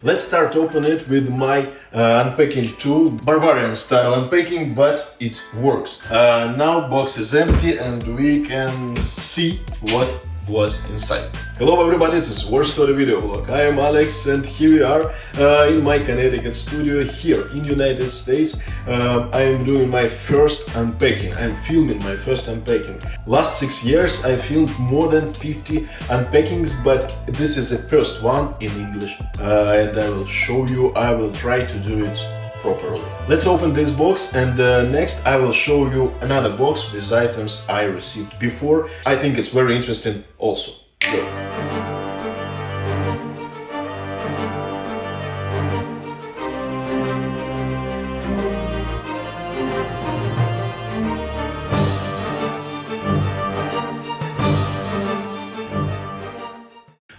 Let's start open it with my unpacking tool, barbarian style unpacking, but it works. Now box is empty and we can see what was inside. Hello everybody, this is War Story video blog. I am Alex and here we are in my Connecticut studio here in United States. I am doing my first unpacking. I'm filming my first unpacking. Last 6 years I filmed more than 50 unpackings, but this is the first one in English. And I will show you, I will try to do it properly. Let's open this box and next I will show you another box with items I received before. I think it's very interesting also. Go.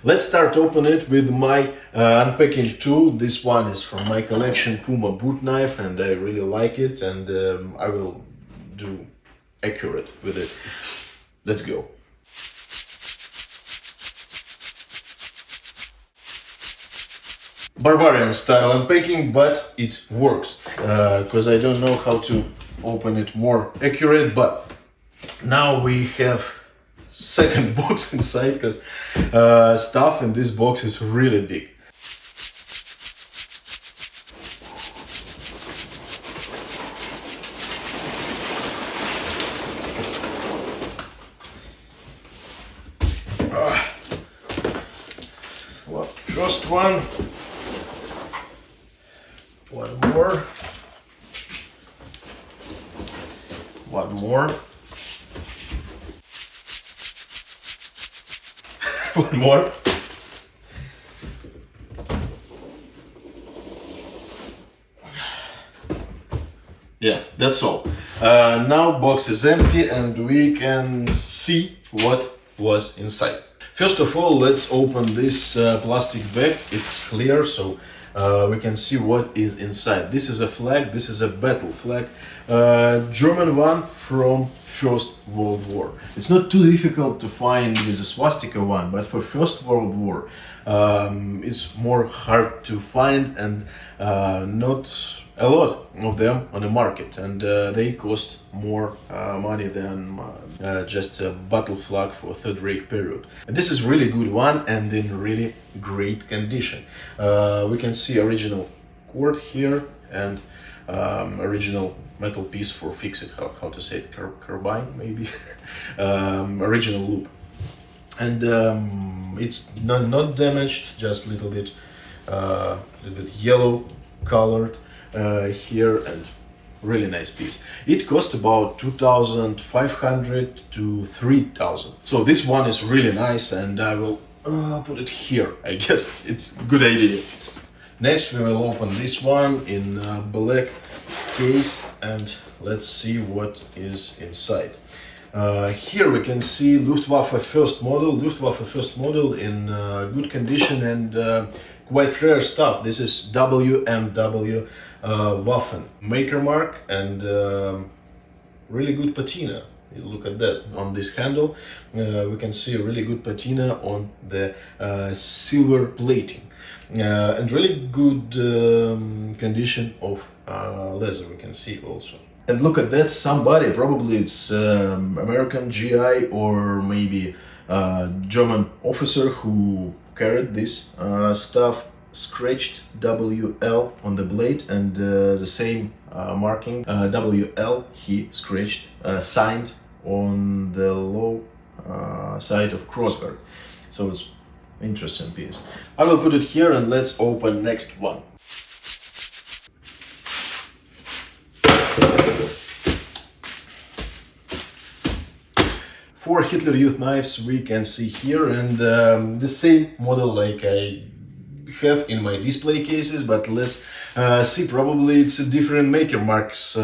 Let's start open it with my unpacking tool. This one is from my collection, Puma boot knife, and I really like it, and I will do accurate with it. Let's go. Barbarian style unpacking, but it works because I don't know how to open it more accurate, but now we have second box inside because stuff in this box is really big. Well, first one more, one more. One more. Yeah, that's all. Now box is empty and we can see what was inside. First of all, let's open this plastic bag. It's clear, so we can see what is inside. This is a flag, this is a battle flag, German one from First World War. It's not too difficult to find with a swastika one, but for First World War it's more hard to find and not a lot of them on the market, and they cost more money than just a battle flag for Third Reich period. And this is really good one and in really great condition. We can see original cord here and original metal piece for fix it, how to say it, carbine maybe, original loop, and it's not damaged, just a little bit yellow colored here, and really nice piece. It cost about 2,500 to 3,000. So this one is really nice, and I will put it here. I guess it's a good idea. Next we will open this one in black case and let's see what is inside. Here we can see Luftwaffe first model in good condition and quite rare stuff. This is WW2 Waffen maker mark and really good patina. You look at that on this handle. We can see a really good patina on the silver plating. And really good condition of leather we can see also. And look at that, somebody, probably it's American GI or maybe German officer who carried this stuff, scratched WL on the blade, and the same marking WL he scratched, signed on the low side of crossguard. So it's interesting piece. I will put it here and let's open next one. Four Hitler Youth knives we can see here, and the same model like I have in my display cases, but let's see, probably it's a different maker marks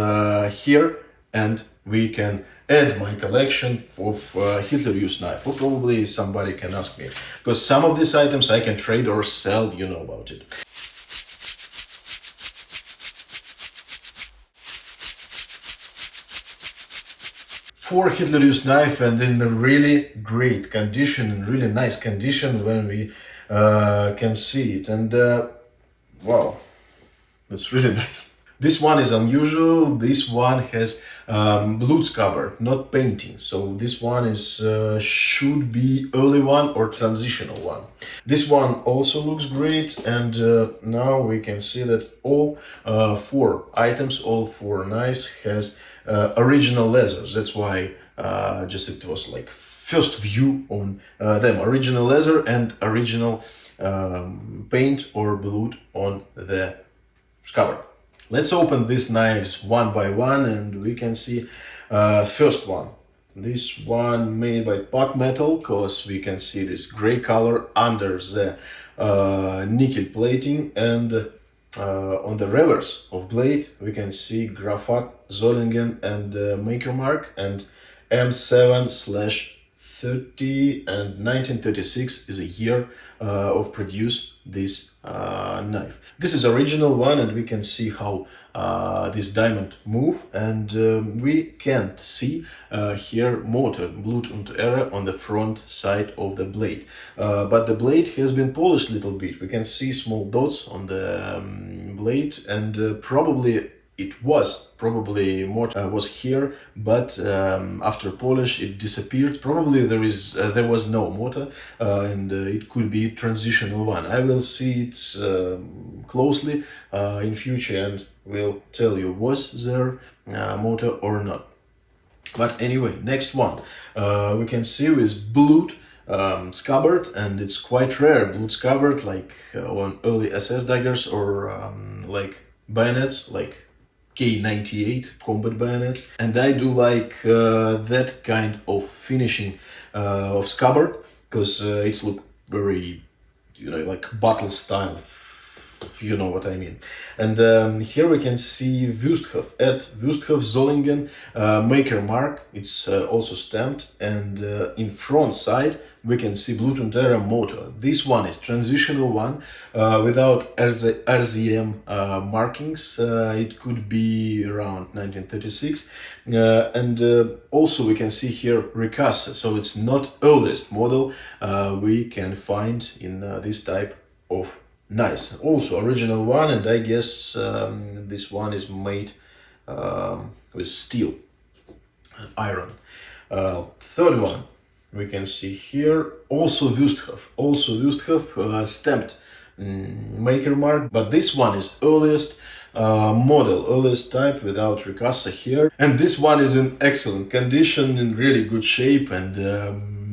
here, and we can add my collection of Hitler Youth knife, or probably somebody can ask me, because some of these items I can trade or sell, you know about it. For Hitler Youth knife, and in a really great condition, in really nice condition when we can see it. And Wow, that's really nice. This one is unusual. This one has blood scabbard, not painting. So this one is should be early one or transitional one. This one also looks great, and now we can see that all four items, all four knives has original leathers. That's why just it was like first view on them, original leather and original paint or blood on the scabbard. Let's open these knives one by one, and we can see first one. This one made by pot metal, because we can see this gray color under the nickel plating, and on the reverse of blade we can see graphite, Zollingen and maker mark, and M7/30 and 1936 is a year of produce this knife. This is original one, and we can see how this diamond move, and we can't see here motor blood und error on the front side of the blade, but the blade has been polished a little bit. We can see small dots on the blade, and probably mortar was here, but after polish it disappeared. Probably there was no mortar, and it could be transitional one. I will see it closely in future, and will tell you was there mortar or not. But anyway, next one we can see with blood scabbard, and it's quite rare blood scabbard, like on early SS daggers or like bayonets, like K98 combat bayonets. And I do like that kind of finishing of scabbard, because it's look very, like battle style, you know what I mean. And here we can see Wüsthof at Wüsthof Zollingen maker mark. It's also stamped, and in front side we can see blood und error motor. This one is transitional one without RZM markings. It could be around 1936, and also we can see here Ricassa, so it's not earliest model we can find in this type of knives. Also original one, and I guess this one is made with steel, iron. Third one we can see here, also Wüsthof stamped maker mark, but this one is earliest model, earliest type without Ricassa here, and this one is in excellent condition, in really good shape, and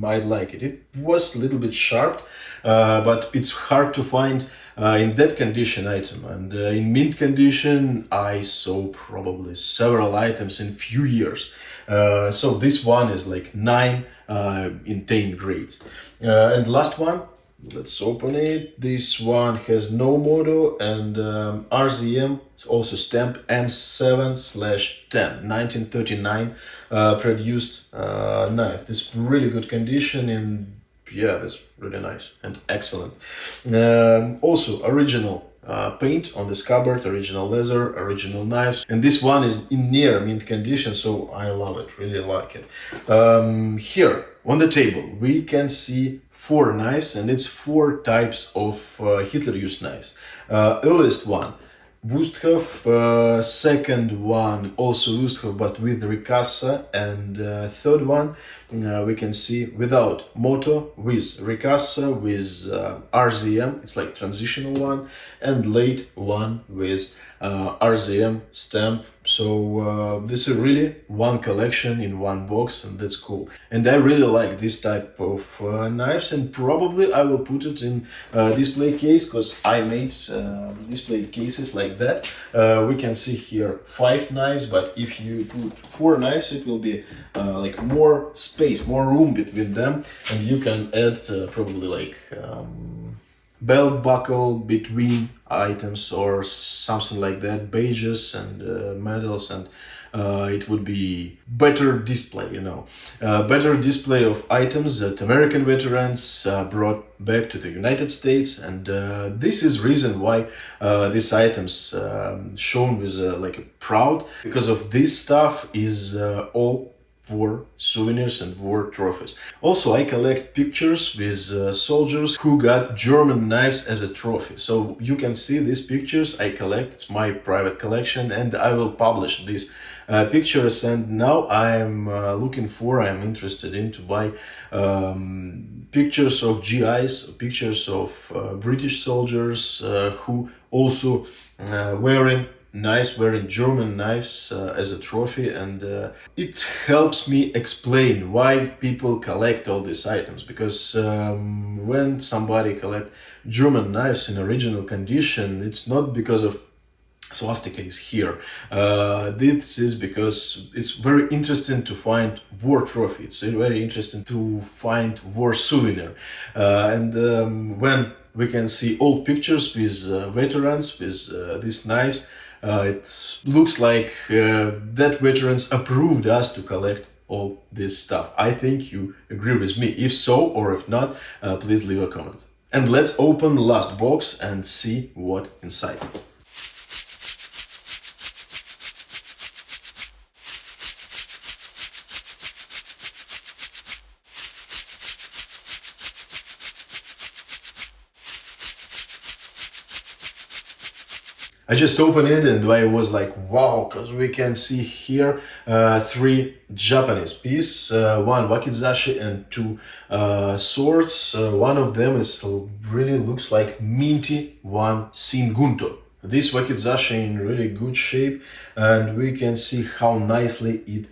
I like it. It was a little bit sharp, but it's hard to find in that condition item, and in mint condition I saw probably several items in few years. So this one is like 9 in 10 grades. And last one, let's open it. This one has no motor, and RZM, also stamped M7/10 1939 produced knife. This really good condition, and yeah, that's really nice and excellent. Also original paint on the scabbard, original leather, original knives, and this one is in near mint condition, so I love it, really like it. Here on the table we can see 4 knives, and it's 4 types of Hitler used knives. Earliest one Wüsthof, second one also Wüsthof but with Ricassa, and third one we can see without motor, with Ricassa, with RZM, it's like transitional one, and late one with RZM stamp. So this is really one collection in one box, and that's cool. And I really like this type of knives, and probably I will put it in display case, because I made display cases like that. We can see here 5 knives, but if you put 4 knives it will be like more space, more room between them, and you can add probably like belt buckle between items or something like that, badges and medals, and it would be better display, better display of items that American veterans brought back to the United States. And this is reason why these items shown with like a proud, because of this stuff is all war souvenirs and war trophies. Also, I collect pictures with soldiers who got German knives as a trophy. So you can see these pictures I collect. It's my private collection, and I will publish these pictures. And now I'm I'm interested in to buy pictures of GIs, pictures of British soldiers who also wearing German knives as a trophy, and it helps me explain why people collect all these items, because when somebody collect German knives in original condition, it's not because of swastika is here. This is because it's very interesting to find war trophy. It's very interesting to find war souvenir. When we can see old pictures with veterans with these knives, it looks like that veterans approved us to collect all this stuff. I think you agree with me. If so, or if not, please leave a comment. And let's open the last box and see what inside. I just opened it and I was like, wow, because we can see here three Japanese pieces, one wakizashi and two swords. One of them is really looks like minty one Shingunto. This wakizashi in really good shape, and we can see how nicely it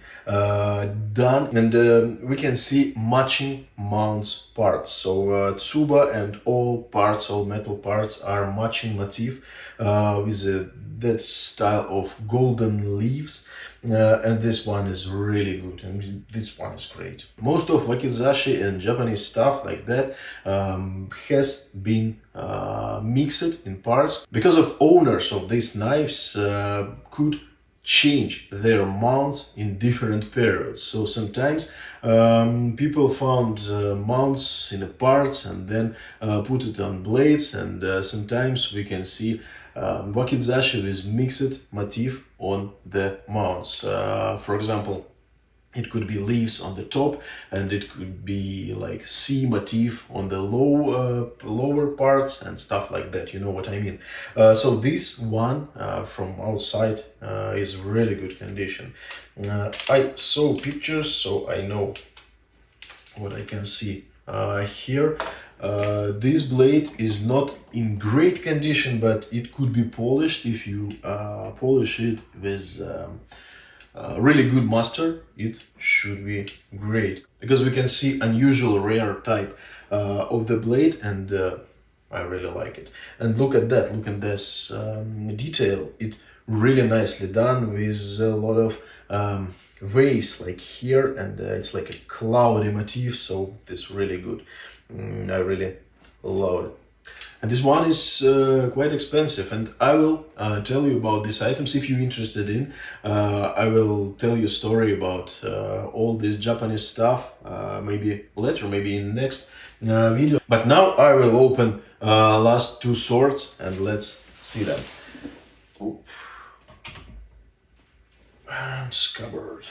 done, and we can see matching mounts parts. So tsuba and all parts, all metal parts are matching motif with that style of golden leaves. And this one is really good, and this one is great. Most of wakizashi and Japanese stuff like that has been mixed in parts, because of owners of these knives could change their mounts in different periods. So sometimes people found mounts in the parts and then put it on blades, and sometimes we can see wakizashi with mixed motif on the mounts. For example, it could be leaves on the top, and it could be like C motif on the lower parts and stuff like that. You know what I mean? So this one from outside is really good condition. I saw pictures, so I know what I can see here. This blade is not in great condition, but it could be polished. If you polish it with really good master, it should be great, because we can see unusual rare type of the blade, and I really like it. And look at that, look at this detail. It really nicely done with a lot of waves like here, and it's like a cloudy motif, so it's really good. I really love it. And this one is quite expensive, and I will tell you about these items if you're interested in. I will tell you a story about all this Japanese stuff, maybe later, maybe in next video. But now I will open last two swords and let's see them. Oop. And scabbard.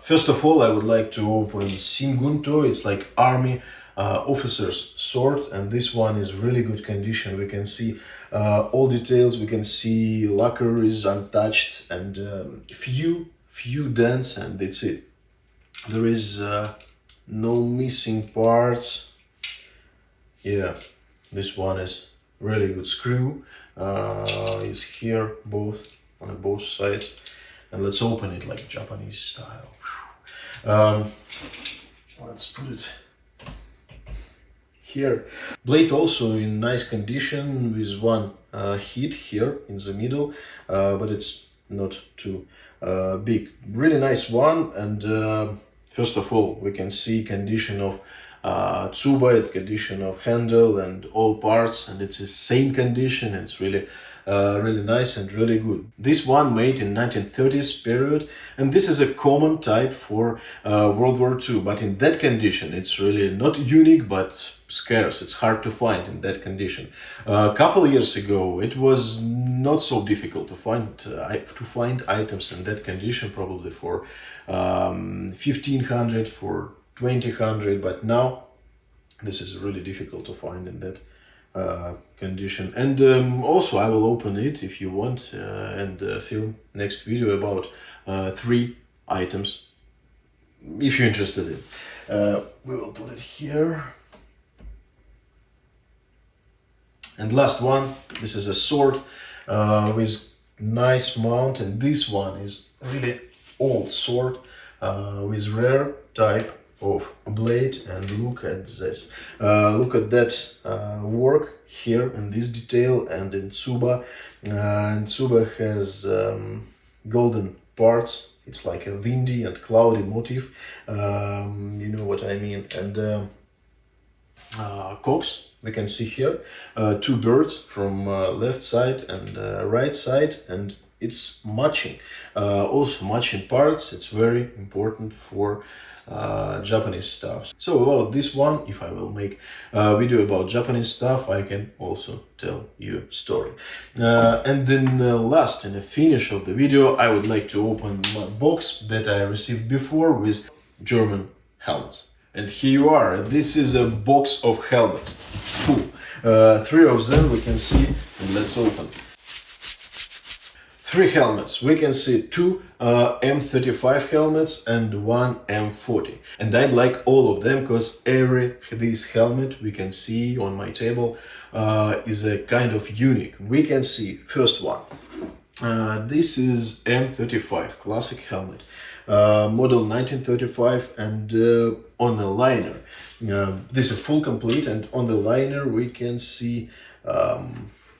First of all, I would like to open Shingunto. It's like army officer's sword, and this one is really good condition. We can see all details. We can see lacquer is untouched, and few dents, and that's it. There is no missing parts. Yeah, this one is really good. Screw is here on both sides. And let's open it like Japanese style. Let's put it here. Blade also in nice condition with one hit here in the middle, but it's not too big. Really nice one. And first of all, we can see condition of tsuba, condition of handle and all parts, and it's the same condition. It's really really nice and really good. This one made in 1930s period, and this is a common type for World War II, but in that condition it's really not unique but scarce. It's hard to find in that condition. A couple years ago it was not so difficult to find items in that condition, probably for 1500, for 2000, but now this is really difficult to find in that condition. And also I will open it if you want and film next video about 3 items if you're interested in. We will put it here. And last one, this is a sword with nice mount, and this one is really old sword with rare type of blade. And look at this, look at that work here in this detail and in Tsuba. And Tsuba has golden parts. It's like a windy and cloudy motif, you know what I mean. And cocks we can see here, 2 birds from left side and right side, and it's matching, also matching parts. It's very important for Japanese stuff. So about this one, if I will make a video about Japanese stuff, I can also tell you story. And then last, in the finish of the video, I would like to open my box that I received before with German helmets. And here you are. This is a box of helmets, full. 3 of them we can see, and let's open. 3 helmets. We can see 2 M35 helmets and 1 M40. And I like all of them because this helmet we can see on my table is a kind of unique. We can see first one. This is M35 classic helmet, model 1935, and on the liner, this is full complete, and on the liner we can see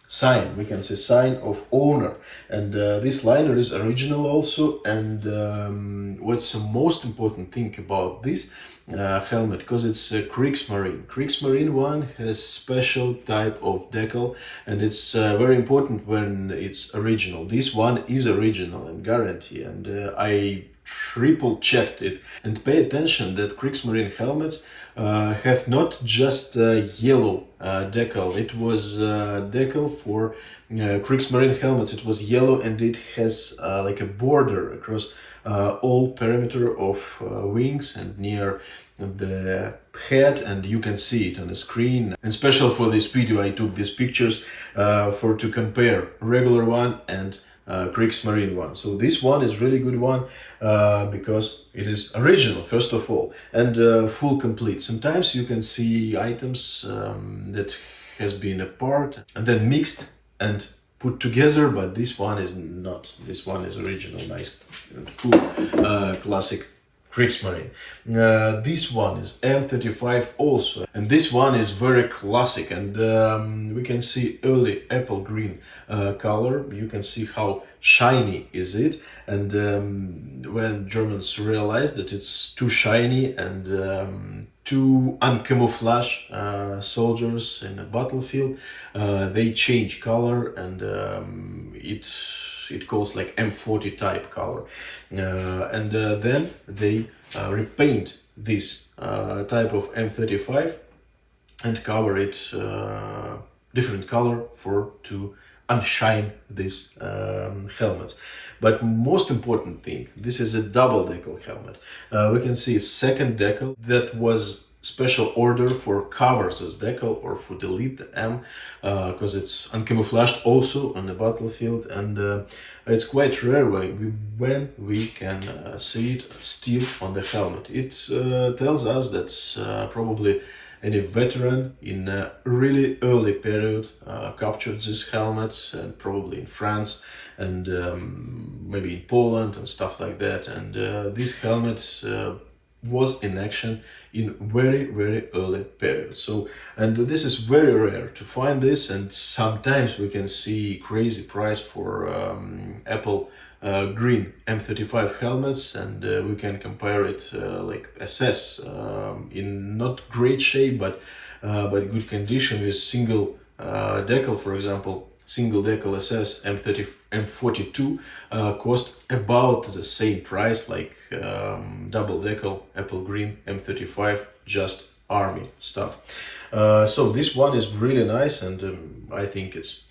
sign. We can see sign of owner, and this liner is original also. And what's the most important thing about this helmet, because it's a Kriegsmarine. Kriegsmarine one has special type of decal, and it's very important when it's original. This one is original and guarantee, and I triple checked it. And pay attention that Kriegsmarine helmets have not just yellow decal. It was decal for Kriegsmarine helmets. It was yellow, and it has like a border across all perimeter of wings and near the head, and you can see it on the screen. And special for this video I took these pictures to compare regular one and Kriegsmarine one. So this one is really good one because it is original first of all, and full complete. Sometimes you can see items that has been apart and then mixed and put together, but this one is not. This one is original, nice and cool, classic Kriegsmarine. This one is M35 also, and this one is very classic, and we can see early apple green color. You can see how shiny is it, and when Germans realized that it's too shiny and to uncamouflage soldiers in a battlefield, they change color, and it calls like M40 type color, and then they repaint this type of M35 and cover it different color to unshine these helmets. But most important thing, this is a double decal helmet. We can see a second decal that was special order for cover this decal or for delete the M, because it's uncamouflaged also on the battlefield, and it's quite rare when we can see it still on the helmet. It tells us that probably any veteran in a really early period captured this helmet, and probably in France and maybe in Poland and stuff like that. And this helmet was in action in very early period. So, and this is very rare to find this, and sometimes we can see crazy price for apple green M35 helmets, and we can compare it like SS in not great shape but good condition with single decal, for example, single Deckle SS M42 cost about the same price like double Deckle Apple Green M35, just army stuff. So this one is really nice, and I think it's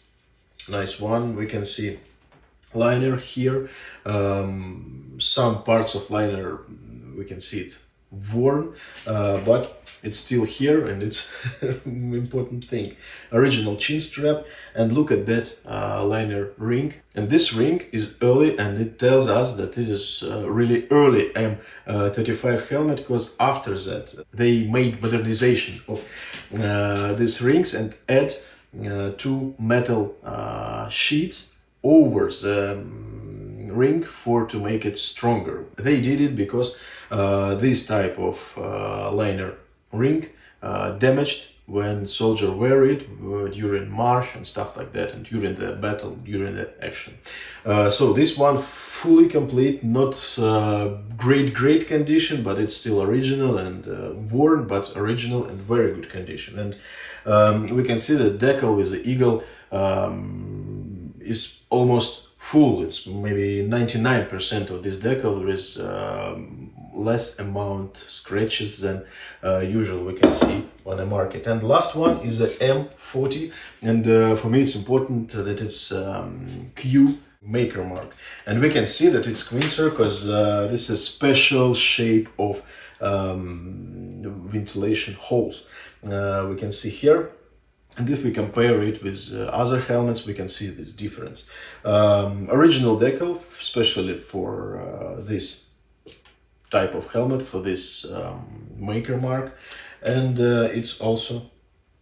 nice one. We can see liner here, some parts of liner we can see it worn, but it's still here, and it's important thing. Original chin strap, and look at that liner ring. And this ring is early, and it tells us that this is really early M35 helmet, because after that they made modernization of these rings and add two metal sheets over the ring to make it stronger. They did it because this type of liner ring damaged when soldier wear it during march and stuff like that, and during the battle, during the action. So this one fully complete, not great condition, but it's still original and worn, but original and very good condition. And we can see that Deckle with the eagle is almost full. It's maybe 99% of this Deckle. There is less amount scratches than usual we can see on the market. And the last one is the M40, and for me it's important that it's Q maker mark, and we can see that it's Quincer because this is special shape of ventilation holes. We can see here. And if we compare it with other helmets, we can see this difference. Original Deckle, especially for this type of helmet, for this maker mark, and it's also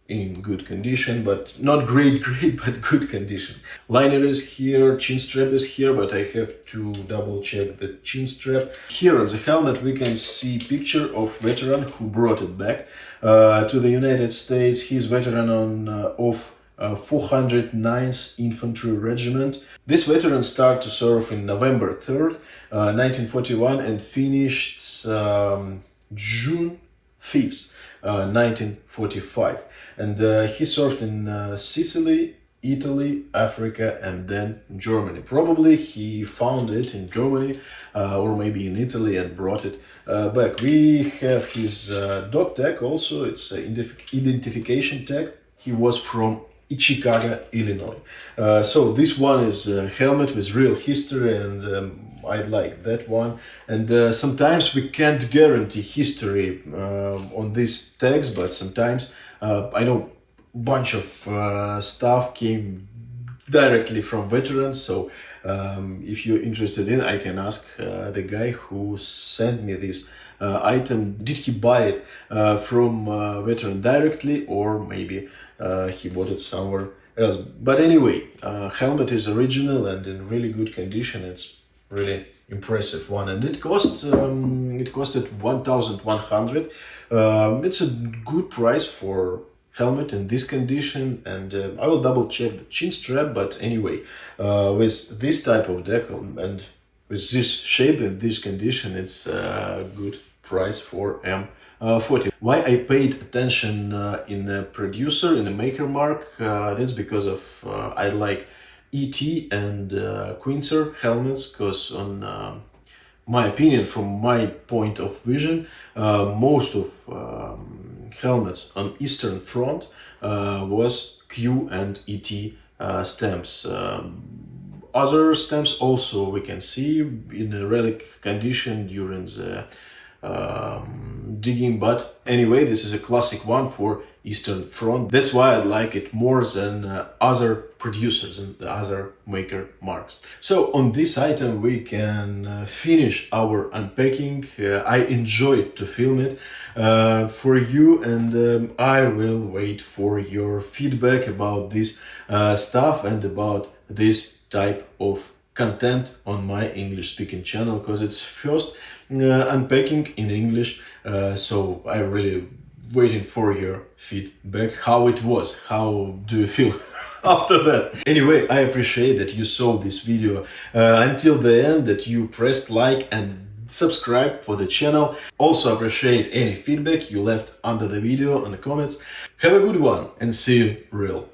in good condition, but not great, but good condition. Liner is here, chin strap is here, but I have to double check the chin strap. Here on the helmet we can see picture of veteran who brought it back to the United States. He's veteran of 409th Infantry Regiment. This veteran started to serve in November 3rd, 1941, and finished June 5th, 1945. And he served in Sicily, Italy, Africa, and then Germany. Probably he found it in Germany or maybe in Italy and brought it back. We have his dog tag also. It's an identification tag. He was from Chicago, Illinois. So this one is a helmet with real history, and I like that one. And sometimes we can't guarantee history on these tags, but sometimes I know bunch of stuff came directly from veterans. So if you're interested in, I can ask the guy who sent me this item, did he buy it from veteran directly, or maybe he bought it somewhere else. But anyway, helmet is original and in really good condition. It's really impressive one, and it costed 1,100. It's a good price for helmet in this condition, and I will double check the chin strap. But anyway, with this type of Deckle and with this shape and this condition, it's a good price for M40. Why I paid attention in a producer, in a maker mark, that's because of I like ET and Quincer helmets, because on my opinion, from my point of vision, most of helmets on Eastern Front was Q and ET stamps. Other stamps also we can see in a relic condition during the digging, but anyway, this is a classic one for Eastern Front. That's why I like it more than other producers and the other maker marks. So on this item we can finish our unpacking. I enjoyed to film it for you, and I will wait for your feedback about this stuff and about this type of content on my English speaking channel, because it's first unpacking in English, so I really waiting for your feedback, how it was, how do you feel after that. Anyway, I appreciate that you saw this video until the end, that you pressed like and subscribe for the channel. Also appreciate any feedback you left under the video in the comments. Have a good one and see you real